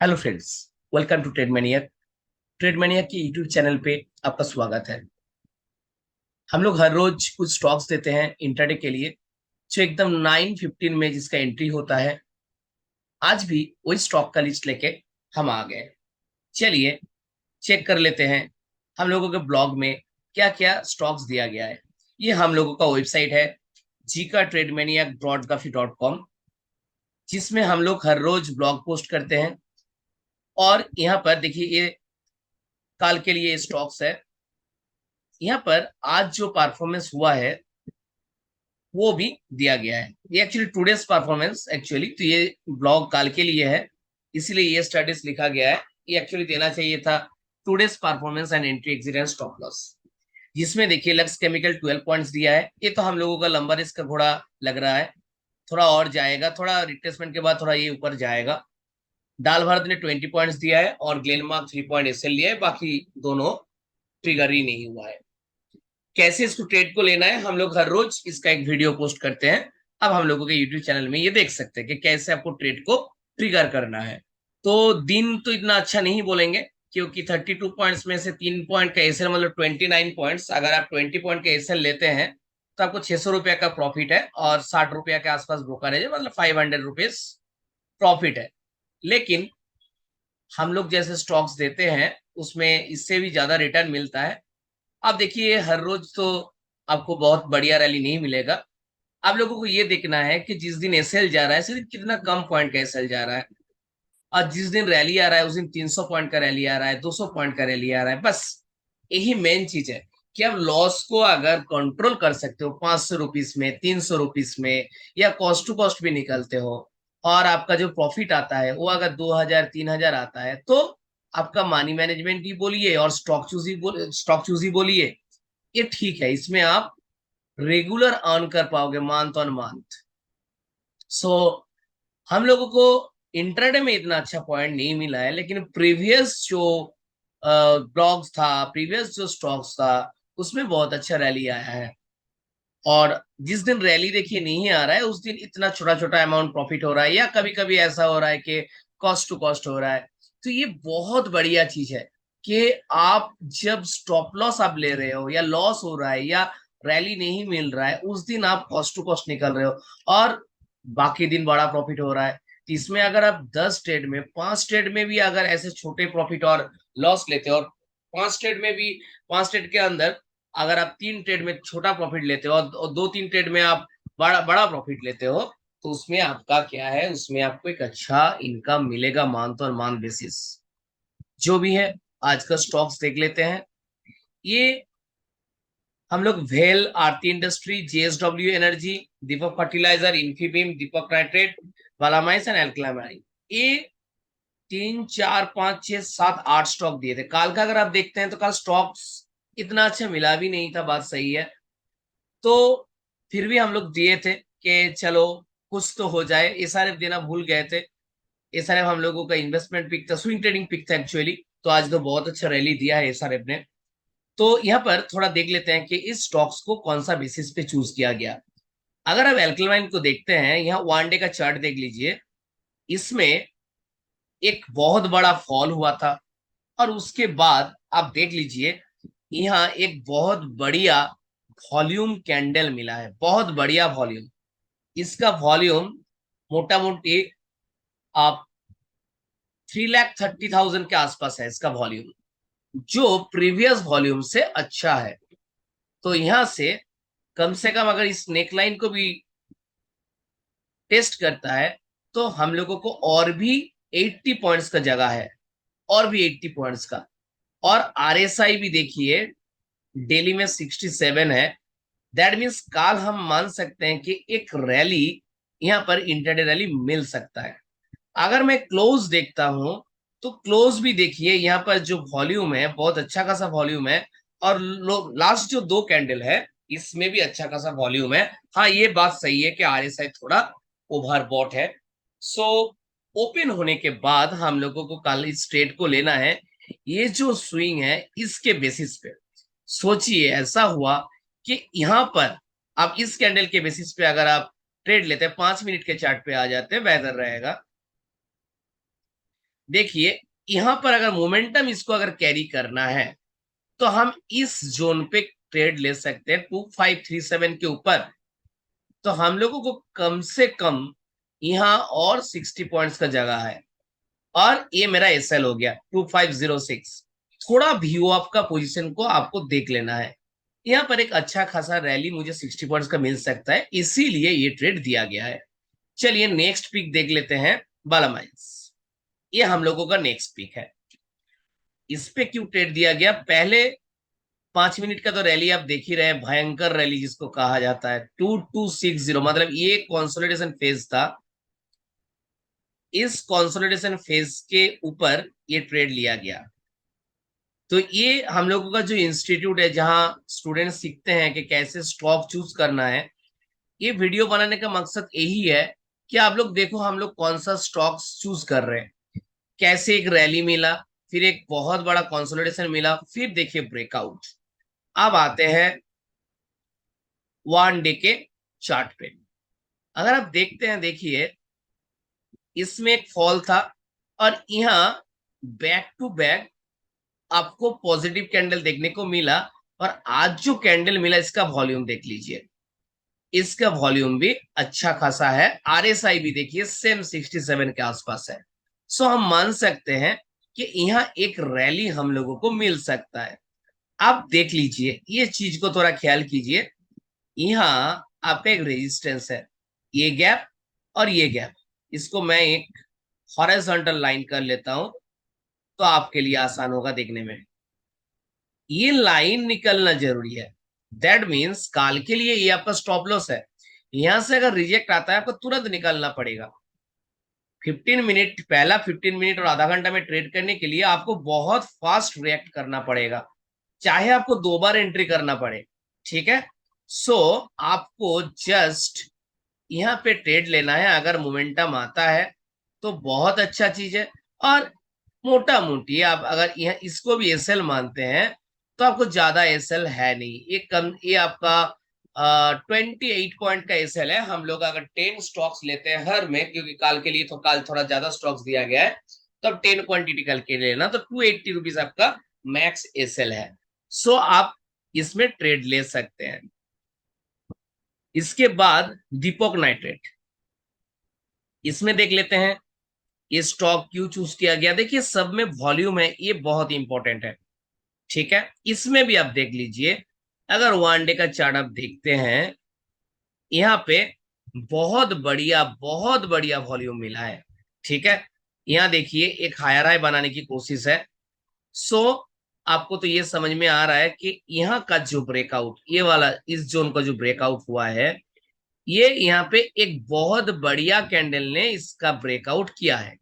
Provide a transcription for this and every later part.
Hello friends. Welcome to trade mania की YouTube channel पे आपका स्वागत है। हम लोग हर रोज कुछ स्टॉक्स देते हैं इंट्राडे के लिए, जो एकदम 9:15 में जिसका एंट्री होता है। आज भी वही स्टॉक का लिस्ट लेके हम आ गए। चलिए चेक कर लेते हैं हम लोगों के ब्लॉग में क्या क्या स्टॉक्स दिया गया है। ये हम लोगों का वेबसाइट है जीका ट्रेडमेनिया.com, जिसमें हम लोग हर रोज ब्लॉग पोस्ट करते हैं। और यहाँ पर देखिए, ये काल के लिए स्टॉक्स है। यहाँ पर आज जो परफॉर्मेंस हुआ है वो भी दिया गया है। ये एक्चुअली टुडेस परफॉर्मेंस, एक्चुअली तो ये ब्लॉग काल के लिए है, इसीलिए ये स्टेटस लिखा गया है। ये एक्चुअली देना चाहिए था today's performance and entry exit and stop loss, जिसमें देखिए लक्स केमिकल 12 पॉइंट्स दिया है। ये तो हम लोगों का लंबा रिस्क का घोड़ा लग रहा है, थोड़ा और जाएगा, थोड़ा रिट्रेसमेंट के बाद थोड़ा ये ऊपर जाएगा। डाल भारत ने 20 पॉइंट्स दिया है और ग्लेनमार्क 3 पॉइंट एसएल लिया है, बाकी दोनों ट्रिगर ही नहीं हुआ है। कैसे इसको ट्रेड को लेना है, हम लोग हर रोज इसका एक वीडियो पोस्ट करते हैं। अब हम लोगों के यूट्यूब चैनल में ये देख सकते हैं कि कैसे आपको ट्रेड को ट्रिगर करना है। तो दिन तो इतना अच्छा नहीं बोलेंगे, क्योंकि 32 पॉइंट्स में से 3 पॉइंट का एसएल मतलब 29 पॉइंट्स। अगर आप 20 पॉइंट का एसएल लेते हैं तो आपको 600 रुपया का प्रॉफिट है और 60 रुपया के आसपास ब्रोकरेज है, मतलब 500 रुपीज प्रॉफिट है। लेकिन हम लोग जैसे स्टॉक्स देते हैं उसमें इससे भी ज्यादा रिटर्न मिलता है। अब देखिए, हर रोज तो आपको बहुत बढ़िया रैली नहीं मिलेगा। आप लोगों को ये देखना है कि जिस दिन एसएल जा रहा है सिर्फ कितना कम पॉइंट का एसएल जा रहा है, और जिस दिन रैली आ रहा है उस दिन 300 पॉइंट का रैली आ रहा है, 200 पॉइंट का रैली आ रहा है। बस यही मेन चीज है कि आप लॉस को अगर कंट्रोल कर सकते हो 500 रुपीज में, 300 रुपीज में, या कॉस्ट टू कॉस्ट भी निकलते हो, और आपका जो प्रॉफिट आता है वो अगर 2000 3000 आता है, तो आपका मनी मैनेजमेंट ही बोलिए और स्टॉक चूज ही बोलिए, ये ठीक है। इसमें आप रेगुलर अर्न कर पाओगे मंथ ऑन मंथ। सो हम लोगों को इंट्राडे में इतना अच्छा पॉइंट नहीं मिला है, लेकिन प्रीवियस जो ब्लॉग्स था, प्रीवियस जो स्टॉक्स था, उसमें बहुत अच्छा रैली आया है। और जिस दिन रैली देखिए नहीं आ रहा है उस दिन इतना छोटा छोटा अमाउंट प्रॉफिट हो रहा है, या कभी कभी ऐसा हो रहा है कि कॉस्ट टू कॉस्ट हो रहा है। तो ये बहुत बढ़िया चीज है कि आप जब स्टॉप लॉस आप ले रहे हो, या लॉस हो रहा है, या रैली नहीं मिल रहा है, उस दिन आप कॉस्ट टू कॉस्ट निकल रहे हो और बाकी दिन बड़ा प्रॉफिट हो रहा है। तो इसमें अगर आप 10 ट्रेड में, 5 ट्रेड में भी अगर ऐसे छोटे प्रॉफिट और लॉस लेते हो, और 5 ट्रेड में भी, 5 ट्रेड के अंदर अगर आप 3 ट्रेड में छोटा प्रॉफिट लेते हो और 2-3 ट्रेड में आप बड़ा बड़ा प्रॉफिट लेते हो, तो उसमें आपका क्या है, उसमें आपको एक अच्छा इनकम मिलेगा मंथ और मंथ बेसिस। जो भी है, आज का स्टॉक्स देख लेते हैं। ये हम लोग well, Aarti industry, JSW energy, Deepak fertiliser, Infibeam, Deepak nitrate, वालामाइस एंड एल्कलामाइन, ये 3 4 5 6 7 8 स्टॉक दिए थे काल का। अगर आप देखते हैं तो काल स्टॉक्स इतना अच्छा मिला भी नहीं था, बात सही है। तो फिर भी हम लोग दिए थे कि चलो कुछ तो हो जाए। एसआरएफ देना भूल गए थे। एसआरएफ हम लोगों का इन्वेस्टमेंट पिक था, स्विंग ट्रेडिंग पिक था एक्चुअली। तो आज तो बहुत अच्छा रैली दिया है एसआरएफ ने। तो यहाँ पर थोड़ा देख लेते हैं कि इस स्टॉक्स को कौन सा बेसिस पे चूज किया गया। अगर आप एल्कलाइन को देखते हैं, यहाँ 1 डे का चार्ट देख लीजिए। इसमें एक बहुत बड़ा फॉल हुआ था, और उसके बाद आप देख लीजिए यहाँ एक बहुत बढ़िया वॉल्यूम कैंडल मिला है, बहुत बढ़िया वॉल्यूम। इसका वॉल्यूम मोटा मोटी आप 3,30,000 के आसपास है इसका वॉल्यूम, जो प्रीवियस वॉल्यूम से अच्छा है। तो यहां से कम अगर इस नेकलाइन को भी टेस्ट करता है, तो हम लोगों को और भी 80 पॉइंट्स का जगह है, और भी 80 पॉइंट्स का। और आरएसआई भी देखिए डेली में 67 है। दैट मीन्स काल हम मान सकते हैं कि एक रैली यहाँ पर इंटरडे रैली मिल सकता है। अगर मैं क्लोज देखता हूं, तो क्लोज भी देखिए यहाँ पर जो वॉल्यूम है बहुत अच्छा खासा वॉल्यूम है। और लास्ट जो 2 कैंडल है इसमें भी अच्छा खासा वॉल्यूम है। हाँ, ये बात सही है कि आरएसआई थोड़ा ओवरबॉट है। सो ओपन होने के बाद हम लोगों को कल इस ट्रेड को लेना है। ये जो स्विंग है इसके बेसिस पे सोचिए, ऐसा हुआ कि यहाँ पर आप इस कैंडल के बेसिस पे अगर आप ट्रेड लेते हैं, 5 मिनट के चार्ट पे आ जाते हैं, बेहतर रहेगा। देखिए यहां पर अगर मोमेंटम इसको अगर कैरी करना है तो हम इस जोन पे ट्रेड ले सकते हैं 2537 के ऊपर। तो हम लोगों को कम से कम यहाँ और 60 पॉइंट्स का जगह है, और ये मेरा एसएल हो गया 2506। थोड़ा व्यू ऑफ का पोजीशन को आपको देख लेना है। यहाँ पर एक अच्छा खासा रैली मुझे 60 पॉइंट्स का मिल सकता है, इसीलिए ये ट्रेड दिया गया है। चलिए नेक्स्ट पिक देख लेते हैं, बालामाइंस। ये हम लोगों का नेक्स्ट पिक है। इस पे क्यों ट्रेड दिया गया? पहले 5 मिनट का तो रैली आप देख ही रहे हैं, भयंकर रैली जिसको कहा जाता है 2260, मतलब ये कंसोलिडेशन फेज था। इस कंसोलिडेशन फेज के ऊपर ये ट्रेड लिया गया। तो ये हम लोगों का जो इंस्टीट्यूट है जहां स्टूडेंट सीखते हैं कि कैसे स्टॉक चूज करना है, ये वीडियो बनाने का मकसद यही है कि आप लोग देखो हम लोग कौन सा स्टॉक्स चूज कर रहे हैं। कैसे एक रैली मिला, फिर एक बहुत बड़ा कंसोलिडेशन मिला, फिर देखिए ब्रेकआउट। अब आते हैं 1 डे के चार्ट पे। अगर आप देखते हैं, देखिए इसमें एक फॉल था और यहाँ बैक टू बैक आपको पॉजिटिव कैंडल देखने को मिला। और आज जो कैंडल मिला इसका वॉल्यूम देख लीजिए, इसका वॉल्यूम भी अच्छा खासा है। आरएसआई भी देखिए सेम 67 के आसपास है। सो हम मान सकते हैं कि यहाँ एक रैली हम लोगों को मिल सकता है। आप देख लीजिए ये चीज को थोड़ा ख्याल कीजिए। यहाँ आपका एक रेजिस्टेंस है, ये गैप और ये गैप, इसको मैं एक हॉरिजॉन्टल लाइन कर लेता हूं तो आपके लिए आसान होगा देखने में। ये लाइन निकलना जरूरी है। दैट मीन्स काल के लिए ये आपका स्टॉप लॉस है। यहां से अगर रिजेक्ट आता है आपको तुरंत निकलना पड़ेगा। 15 मिनट, पहला 15 मिनट और आधा घंटा में ट्रेड करने के लिए आपको बहुत फास्ट रिएक्ट करना पड़ेगा, चाहे आपको 2 बार एंट्री करना पड़े। ठीक है, सो आपको जस्ट यहाँ पे ट्रेड लेना है। अगर मोमेंटम आता है तो बहुत अच्छा चीज है, और मोटा मोटी आप अगर यह इसको भी एसएल मानते हैं तो आपको ज्यादा एसएल है नहीं। ये कम, ये आपका 28 पॉइंट का एसएल है। हम लोग अगर 10 स्टॉक्स लेते हैं हर में, क्योंकि काल के लिए तो काल थोड़ा ज्यादा स्टॉक्स दिया गया है, तो अब 10 क्वांटिटी कल के लेना तो 280 रुपीज आपका मैक्स एसएल है। सो आप इसमें ट्रेड ले सकते हैं। इसके बाद दीपक नाइट्रेट, इसमें देख लेते हैं ये स्टॉक क्यों चूज किया गया। देखिए सब में वॉल्यूम है, ये बहुत इंपॉर्टेंट है। ठीक है, इसमें भी आप देख लीजिए, अगर 1 डे का चार्ट आप देखते हैं, यहाँ पे बहुत बढ़िया वॉल्यूम मिला है। ठीक है, यहाँ देखिए एक हायर हाई बनाने की कोशिश है। सो आपको तो ये समझ में आ रहा है कि यहाँ का जो ब्रेकआउट, ये वाला इस जोन का जो ब्रेकआउट हुआ है, ये यहाँ पे एक बहुत बढ़िया कैंडल ने इसका ब्रेकआउट किया है।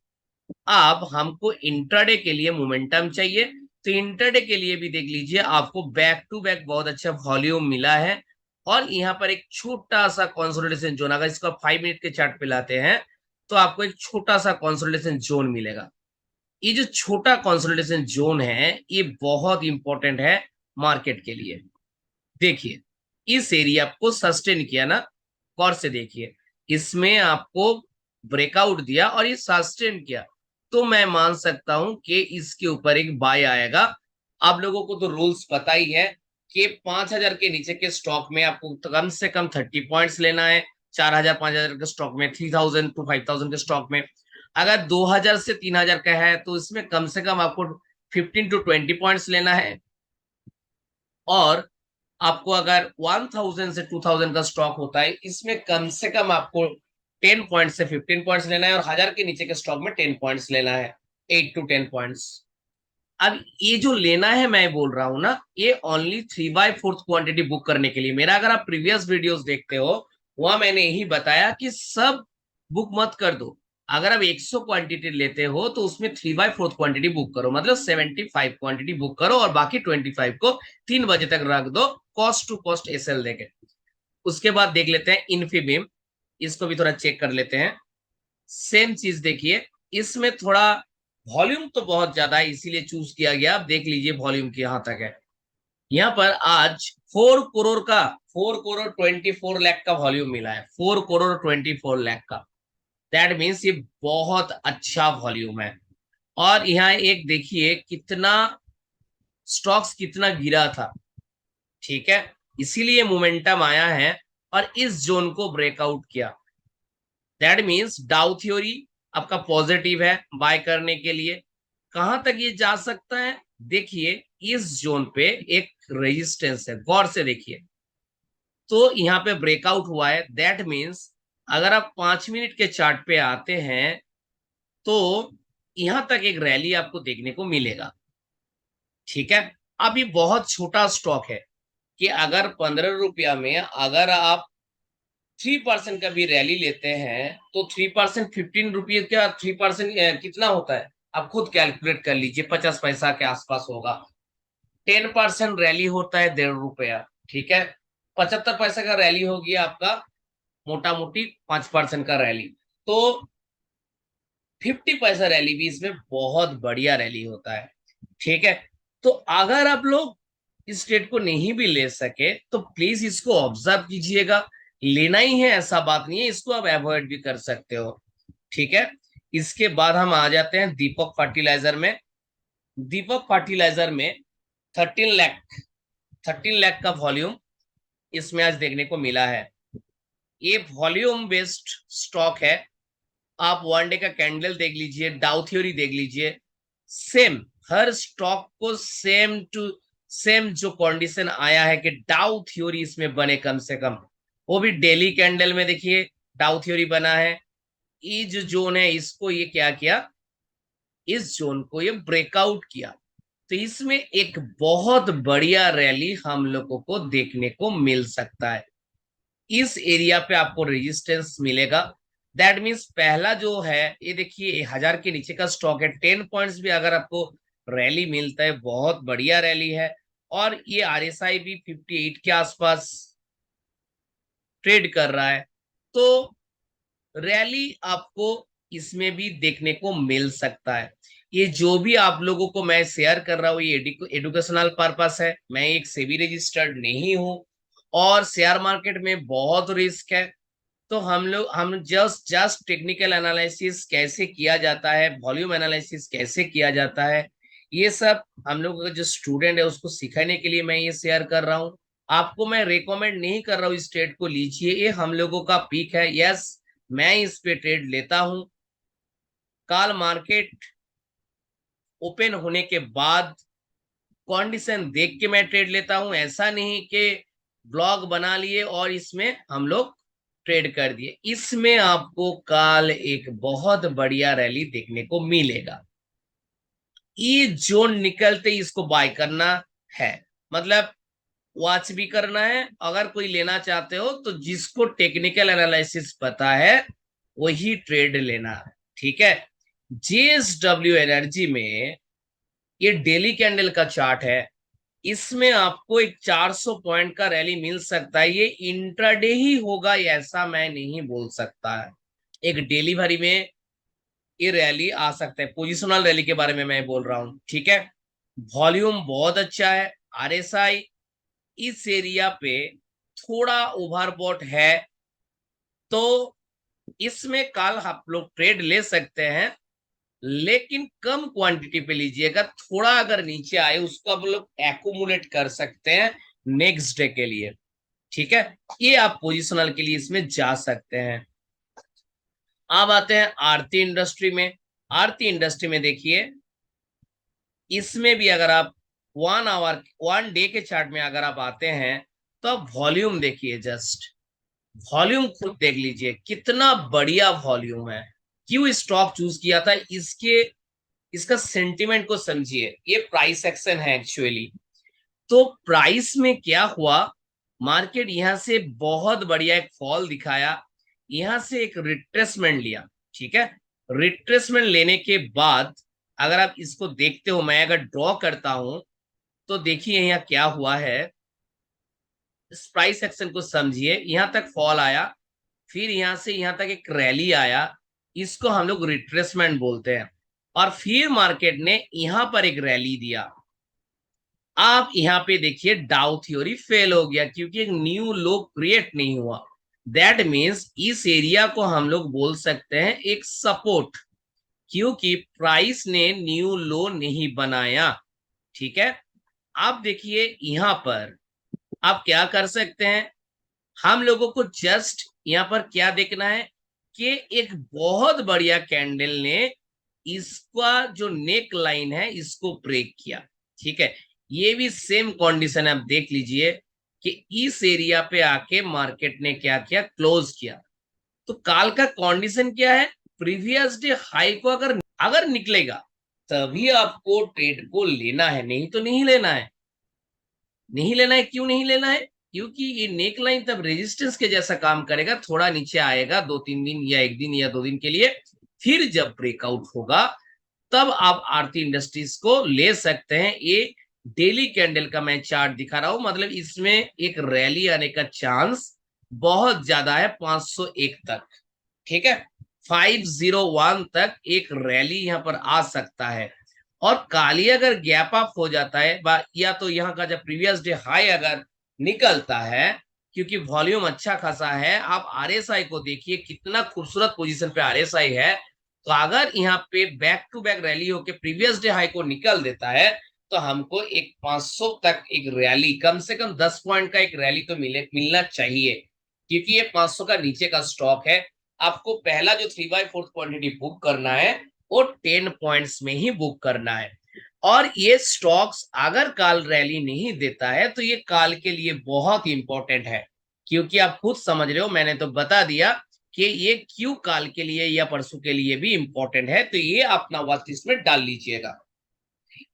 अब हमको इंट्राडे के लिए मोमेंटम चाहिए, तो इंट्राडे के लिए भी देख लीजिए आपको बैक टू बैक बहुत अच्छा वॉल्यूम मिला है। और यहाँ पर एक छोटा सा कंसोलिडेशन जोन, अगर इसको 5 मिनट के चार्ट पे लाते हैं तो आपको एक छोटा सा कंसोलिडेशन जोन मिलेगा। ये जो छोटा कंसोलिडेशन जोन है ये बहुत इंपॉर्टेंट है मार्केट के लिए। देखिए इस एरिया को सस्टेन किया ना, गौर से देखिए, इसमें आपको ब्रेकआउट दिया और ये सस्टेन किया, तो मैं मान सकता हूं कि इसके ऊपर एक बाय आएगा। आप लोगों को तो रूल्स पता ही है कि 5,000 के नीचे के स्टॉक में आपको कम से कम 30 पॉइंट्स लेना है। 4,000 5,000 के स्टॉक में, 3,000 to 5,000 के स्टॉक में, अगर 2,000 से 3,000 का है तो इसमें कम से कम आपको 15 to 20 पॉइंट्स लेना है। और आपको अगर 1,000 से 2,000 का स्टॉक होता है, इसमें कम से कम आपको 10 पॉइंट से 15 पॉइंट्स लेना है, और 1,000 के नीचे के स्टॉक में 10 पॉइंट्स लेना है, 8 to 10 पॉइंट्स। अब ये जो लेना है मैं बोल रहा हूं ना, ये ओनली 3/4 क्वांटिटी बुक करने के लिए। मेरा अगर आप प्रीवियस वीडियोस देखते हो, वहां मैंने यही बताया कि सब बुक मत कर दो। अगर आप 100 क्वांटिटी लेते हो तो उसमें 3/4 क्वांटिटी बुक करो, मतलब 75 क्वांटिटी बुक करो, और बाकी 25 को 3 बजे तक रख दो, कॉस्ट टू कॉस्ट एसएल देके। उसके बाद देख लेते हैं इन्फीबीम, इसको भी थोड़ा चेक कर लेते हैं। सेम चीज देखिए, इसमें थोड़ा वॉल्यूम तो बहुत ज्यादा है इसीलिए चूज किया गया। आप देख लीजिए वॉल्यूम की यहां तक है। यहाँ पर आज 4 करोड़ का, 4 करोड़ 24 लाख का वॉल्यूम मिला है, 4 करोड़ 24 लाख का। दैट मीन्स ये बहुत अच्छा वॉल्यूम है। और यहाँ एक देखिए कितना स्टॉक्स कितना गिरा था, ठीक है, इसीलिए मोमेंटम आया है और इस जोन को ब्रेकआउट किया। दैट मीन्स डाउ थ्योरी आपका पॉजिटिव है बाय करने के लिए। कहां तक ये जा सकता है, देखिए इस जोन पे एक रेजिस्टेंस है, गौर से देखिए। तो यहाँ पे ब्रेकआउट हुआ है, दैट मीन्स अगर आप 5 मिनट के चार्ट पे आते हैं तो यहां तक एक रैली आपको देखने को मिलेगा, ठीक है। अब ये बहुत छोटा स्टॉक है कि अगर 15 रुपया में अगर आप 3% का भी रैली लेते हैं तो 3% 15 रुपये का 3% कितना होता है, आप खुद कैलकुलेट कर लीजिए, 50 पैसा के आसपास होगा। 10% रैली होता है 1.5 रुपया, ठीक है। 75 पैसा का रैली हो गया आपका मोटा मोटी 5% का रैली, तो 50 पैसा रैली भी इसमें बहुत बढ़िया रैली होता है, ठीक है। तो अगर आप लोग इस ट्रेड को नहीं भी ले सके तो प्लीज इसको ऑब्जर्व कीजिएगा, लेना ही है ऐसा बात नहीं है, इसको आप अवॉइड भी कर सकते हो, ठीक है। इसके बाद हम आ जाते हैं दीपक फर्टिलाइजर में। दीपक फर्टिलाइजर में 13 लाख 13 लाख का वॉल्यूम इसमें आज देखने को मिला है। ये वॉल्यूम बेस्ड स्टॉक है। आप वन डे का कैंडल देख लीजिए, डाउ थ्योरी देख लीजिए, सेम हर स्टॉक को सेम टू सेम जो कंडीशन आया है कि डाउ थ्योरी इसमें बने कम से कम, वो भी डेली कैंडल में देखिए डाउ थ्योरी बना है। ये जो जोन है इसको ये क्या किया, इस जोन को ये ब्रेकआउट किया, तो इसमें एक बहुत बढ़िया रैली हम लोगों को देखने को मिल सकता है। इस एरिया पे आपको रेजिस्टेंस मिलेगा, दैट मीन्स पहला जो है ये देखिए 1000 के नीचे का स्टॉक है, 10 पॉइंट्स भी अगर आपको रैली मिलता है बहुत बढ़िया रैली है। और ये आरएसआई भी 58 के आसपास ट्रेड कर रहा है, तो रैली आपको इसमें भी देखने को मिल सकता है। ये जो भी आप लोगों को मैं शेयर कर रहा हूँ ये एडुकेशनल पर्पस है, मैं एक सेबी रजिस्टर्ड नहीं हूँ और शेयर मार्केट में बहुत रिस्क है। तो हम जस्ट टेक्निकल एनालिसिस कैसे किया जाता है, वॉल्यूम एनालिसिस कैसे किया जाता है, ये सब हम लोग का जो स्टूडेंट है उसको सिखाने के लिए मैं ये शेयर कर रहा हूँ। आपको मैं रेकमेंड नहीं कर रहा हूँ इस ट्रेड को लीजिए, ये हम लोगों का पीक है, यस मैं इस पे ट्रेड लेता हूँ। कल मार्केट ओपन होने के बाद कंडीशन देख के मैं ट्रेड लेता हूं, ऐसा नहीं कि ब्लॉग बना लिए और इसमें हम लोग ट्रेड कर दिए। इसमें आपको कल एक बहुत बढ़िया रैली देखने को मिलेगा, ये जोन निकलते ही इसको बाय करना है, मतलब वॉच भी करना है। अगर कोई लेना चाहते हो तो जिसको टेक्निकल एनालिसिस पता है वही ट्रेड लेना है, ठीक है। जेएसडब्ल्यू एनर्जी में ये डेली कैंडल का चार्ट है, इसमें आपको एक 400 पॉइंट का रैली मिल सकता है, ये इंट्राडे ही होगा ये ऐसा मैं नहीं बोल सकता है, एक डेली भरी में ये रैली आ सकता है, पोजिशनल रैली के बारे में मैं बोल रहा हूं, ठीक है। वॉल्यूम बहुत अच्छा है, आरएसआई इस एरिया पे थोड़ा ओवरबॉट है, तो इसमें कल आप लोग ट्रेड ले सकते हैं, लेकिन कम क्वांटिटी पे लीजिएगा, थोड़ा अगर नीचे आए उसको आप लोग एक्यूमुलेट कर सकते हैं नेक्स्ट डे के लिए, ठीक है। ये आप पोजिशनल के लिए इसमें जा सकते हैं। अब आते हैं आरती इंडस्ट्री में। आरती इंडस्ट्री में देखिए इसमें भी अगर आप 1 आवर 1 डे के चार्ट में अगर आप आते हैं तो आप वॉल्यूम देखिए, जस्ट वॉल्यूम खुद देख लीजिए कितना बढ़िया वॉल्यूम है। क्यों स्टॉक चूज किया था, इसके इसका सेंटिमेंट को समझिए, ये प्राइस एक्शन है एक्चुअली। तो प्राइस में क्या हुआ, मार्केट यहां से बहुत बढ़िया एक फॉल दिखाया, यहां से एक रिट्रेसमेंट लिया, ठीक है। रिट्रेसमेंट लेने के बाद अगर आप इसको देखते हो, मैं अगर ड्रॉ करता हूं तो देखिए यहाँ क्या हुआ है, इस प्राइस एक्शन को समझिए, यहां तक फॉल आया, फिर यहां से यहां तक एक रैली आया, इसको हम लोग रिट्रेसमेंट बोलते हैं, और फिर मार्केट ने यहां पर एक रैली दिया। आप यहाँ पे देखिए डाउ थ्योरी फेल हो गया क्योंकि एक न्यू लो क्रिएट नहीं हुआ, दैट मीन्स इस एरिया को हम लोग बोल सकते हैं एक सपोर्ट, क्योंकि प्राइस ने न्यू लो नहीं बनाया। ठीक है, आप देखिए यहां पर आप क्या कर सकते हैं, हम लोगों को जस्ट यहां पर क्या देखना है कि एक बहुत बढ़िया कैंडल ने इसका जो नेक लाइन है इसको ब्रेक किया। ठीक है, ये भी सेम कंडीशन है, आप देख लीजिए कि इस एरिया पे आके मार्केट ने क्या किया, क्लोज किया। तो काल का कंडीशन क्या है, प्रीवियस डे हाई को अगर अगर निकलेगा तभी आपको ट्रेड को लेना है, नहीं तो नहीं लेना है। नहीं लेना है, क्यों नहीं लेना है, क्योंकि ये नेक लाइन तब रेजिस्टेंस के जैसा काम करेगा, थोड़ा नीचे आएगा 2-3 दिन या 1 दिन या 2 दिन के लिए, फिर जब ब्रेकआउट होगा तब आप आरती इंडस्ट्रीज को ले सकते हैं। ये डेली कैंडल का मैं चार्ट दिखा रहा हूं, मतलब इसमें एक रैली आने का चांस बहुत ज्यादा है 501 तक। ठीक है, 501 तक एक रैली यहां पर आ सकता है। और काली अगर गैप अप हो जाता है या तो यहाँ का जब प्रीवियस डे हाई अगर निकलता है, क्योंकि वॉल्यूम अच्छा खासा है, आप आरएसआई को देखिए कितना खूबसूरत पोजीशन पे आरएसआई है। तो अगर यहाँ पे बैक टू बैक रैली होके प्रीवियस डे हाई को निकल देता है तो हमको एक 500 तक एक रैली, कम से कम 10 पॉइंट का एक रैली तो मिलना चाहिए, क्योंकि ये 500 का नीचे का स्टॉक है। आपको पहला जो 3/4 क्वांटिटी बुक करना है वो 10 पॉइंट्स में ही बुक करना है। और ये स्टॉक्स अगर काल रैली नहीं देता है तो ये काल के लिए बहुत इंपॉर्टेंट है, क्योंकि आप खुद समझ रहे हो, मैंने तो बता दिया कि ये क्यों काल के लिए या परसों के लिए भी इंपॉर्टेंट है। तो ये अपना वॉच लिस्ट में डाल लीजिएगा।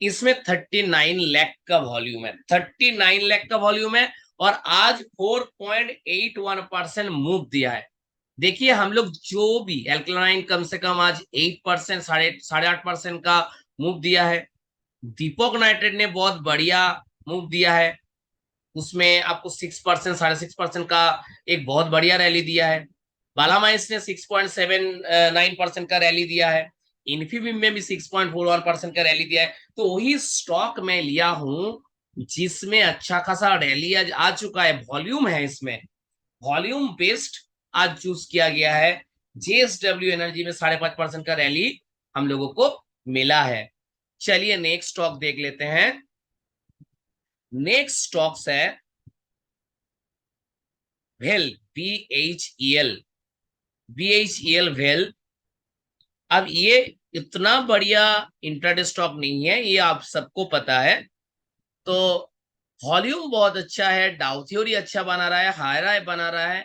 इसमें 39 लाख का वॉल्यूम है, 39 लाख का वॉल्यूम है, और आज 4.81% मूव दिया है। देखिए हम लोग जो भी एल्कलाइन कम से कम आज 8%, 8.5% का मूव दिया है। दीपक नाइट्रेट ने बहुत बढ़िया मूव दिया है, उसमें आपको 6%, 6.5% का एक बहुत बढ़िया रैली दिया है। बालामाइंस ने 6.79% का रैली दिया है। इन्फीबीम में भी 6.41% का रैली दिया है। तो वही स्टॉक में लिया हूं जिसमें अच्छा खासा रैली आज आ चुका है, वॉल्यूम है इसमें, वॉल्यूम बेस्ड आज चूज किया गया है। जेएसडब्ल्यू एनर्जी में 5.5% का रैली हम लोगों को मिला है। चलिए नेक्स्ट स्टॉक देख लेते हैं। नेक्स्ट स्टॉक्स है वेल, BHEL, BHEL वेल। अब ये इतना बढ़िया इंट्राडे स्टॉक नहीं है, ये आप सबको पता है। तो वॉल्यूम बहुत अच्छा है, डाउ थ्योरी अच्छा बना रहा है, हाई बना रहा है,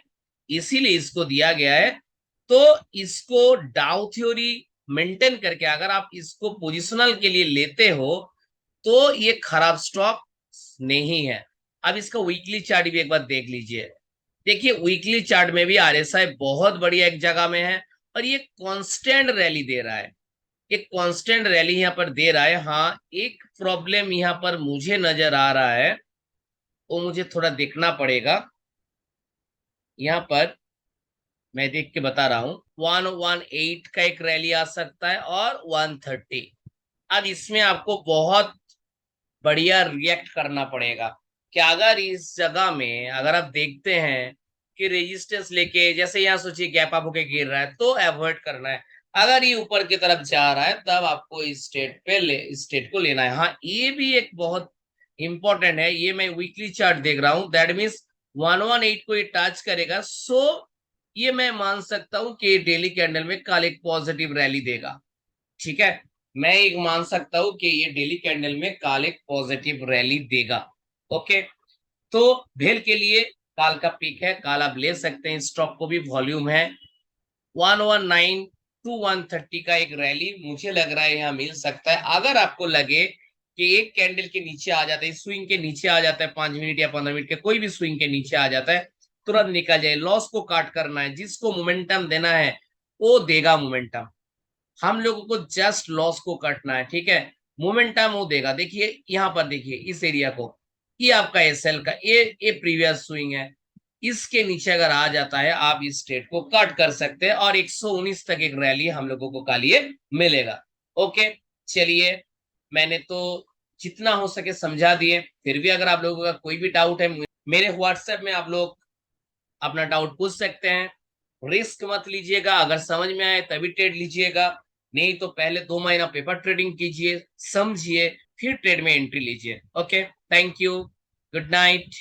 इसीलिए इसको दिया गया है। तो इसको डाउ थ्योरी मेंटेन करके अगर आप इसको पोजिशनल के लिए लेते हो तो ये खराब स्टॉक नहीं है। अब इसका वीकली चार्ट भी एक बार देख लीजिए। देखिए वीकली चार्ट में भी आरएसआई बहुत बढ़िया एक जगह में है, और ये कांस्टेंट रैली दे रहा है, एक कांस्टेंट रैली यहाँ पर दे रहा है। हाँ, एक प्रॉब्लम यहाँ पर मुझे नजर आ रहा है, वो मुझे थोड़ा देखना पड़ेगा। यहाँ पर मैं देख के बता रहा हूँ, 118 का एक रैली आ सकता है और 130। अब इसमें आपको बहुत बढ़िया रिएक्ट करना पड़ेगा कि अगर इस जगह में अगर आप देखते हैं कि रेजिस्टेंस लेके, जैसे यहाँ सोचिए गैप अप होके गिर रहा है तो अवॉइड करना है। अगर ये ऊपर की तरफ जा रहा है तब आपको इस स्टेट को लेना है। हाँ, ये भी एक बहुत इंपॉर्टेंट है, ये मैं वीकली चार्ट देख रहा हूँ, दैट मीन्स 118 को ये टच करेगा। सो ये मैं मान सकता हूँ कि डेली कैंडल में कल एक पॉजिटिव रैली देगा। ठीक है, मैं एक मान सकता हूं कि ये डेली कैंडल में काल एक पॉजिटिव रैली देगा। ओके, तो भेल के लिए काल का पीक है, काल आप ले सकते हैं, स्टॉक को भी वॉल्यूम है। 119 टू 130 का एक रैली मुझे लग रहा है यहाँ मिल सकता है। अगर आपको लगे कि एक कैंडल के नीचे आ जाता है, स्विंग के नीचे आ जाता है, 5 मिनट या 15 मिनट के कोई भी स्विंग के नीचे आ जाता है, तुरंत निकल जाए। लॉस को काट करना है, जिसको मोमेंटम देना है वो देगा मोमेंटम, हम लोगों को जस्ट लॉस को काटना है। ठीक है, मोमेंटम वो देगा। देखिए यहाँ पर देखिए इस एरिया को, ये आपका एसएल का ये प्रीवियस स्विंग है, इसके नीचे अगर आ जाता है आप इस ट्रेड को कट कर सकते हैं, और 119 तक एक रैली हम लोगों को कल ये मिलेगा। ओके, चलिए मैंने तो जितना हो सके समझा दिए, फिर भी अगर आप लोगों का कोई भी डाउट है मेरे व्हाट्सएप में आप लोग अपना डाउट पूछ सकते हैं। रिस्क मत लीजिएगा, अगर समझ में आए तभी ट्रेड लीजिएगा, नहीं तो पहले 2 महीना पेपर ट्रेडिंग कीजिए, समझिए, फिर ट्रेड में एंट्री लीजिए। Okay, thank you, good night.